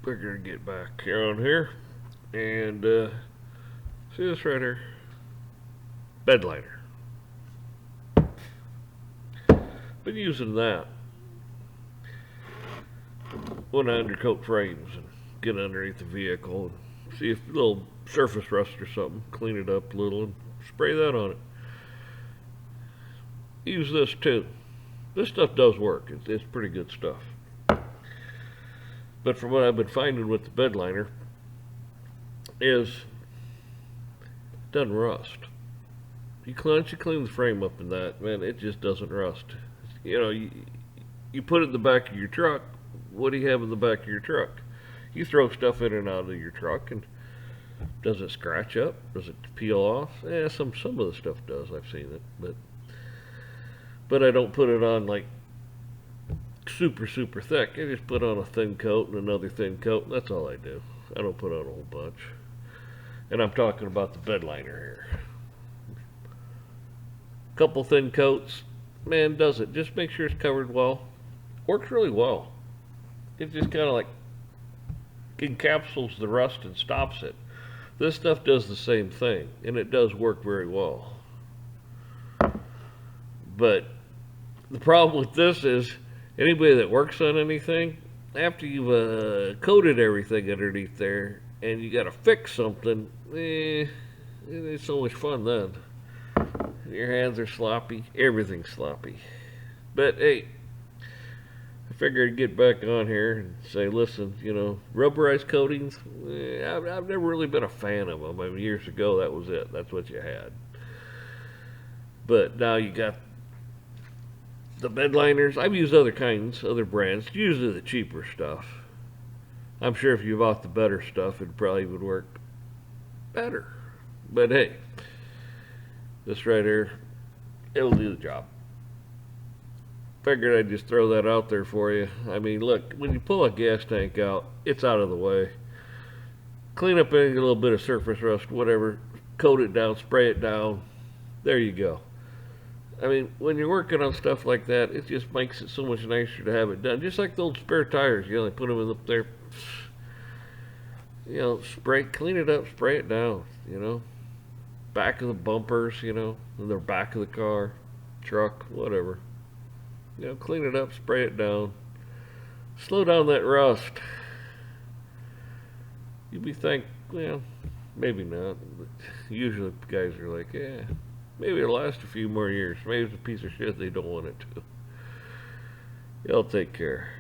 We're gonna get back on here and see this right here, bed liner. Been using that when I undercoat frames and get underneath the vehicle and see if a little surface rust or something. Clean it up a little and spray that on it. Use this too. This stuff does work. It's pretty good stuff. But from what I've been finding with the bed liner is it doesn't rust. Once you clean the frame up in that, man, it just doesn't rust. You put it in the back of your truck. What do you have in the back of your truck? You throw stuff in and out of your truck, and does it scratch up? Does it peel off? Yeah, some of the stuff does. I've seen it, but I don't put it on like super thick. I just put on a thin coat and another thin coat, and that's all I do. I don't put on a whole bunch. And I'm talking about the bed liner here. Couple thin coats, man, does it. Just make sure it's covered well. Works really well. It just kind of like encapsulates the rust and stops it. This stuff does the same thing, and it does work very well. But the problem with this is anybody that works on anything, after you've coated everything underneath there and you got to fix something, it's so much fun then. Your hands are sloppy, everything's sloppy. But hey, I figured I'd get back on here and say, listen, rubberized coatings, I've never really been a fan of them. I mean, years ago, that was it. That's what you had. But now you got the bed liners. I've used other kinds, other brands, usually the cheaper stuff. I'm sure if you bought the better stuff, it probably would work better. But hey, this right here, it'll do the job. Figured I'd just throw that out there for you. I mean, look, when you pull a gas tank out, it's out of the way. Clean up any little bit of surface rust, whatever, coat it down, spray it down. There you go. I mean, when you're working on stuff like that, it just makes it so much nicer to have it done. Just like the old spare tires, they put them up there. Clean it up, spray it down, Back of the bumpers, in the back of the car, truck, whatever. Clean it up, spray it down. Slow down that rust. You'd be well, maybe not. But usually guys are like, yeah, maybe it'll last a few more years. Maybe it's a piece of shit they don't want it to. Y'all take care.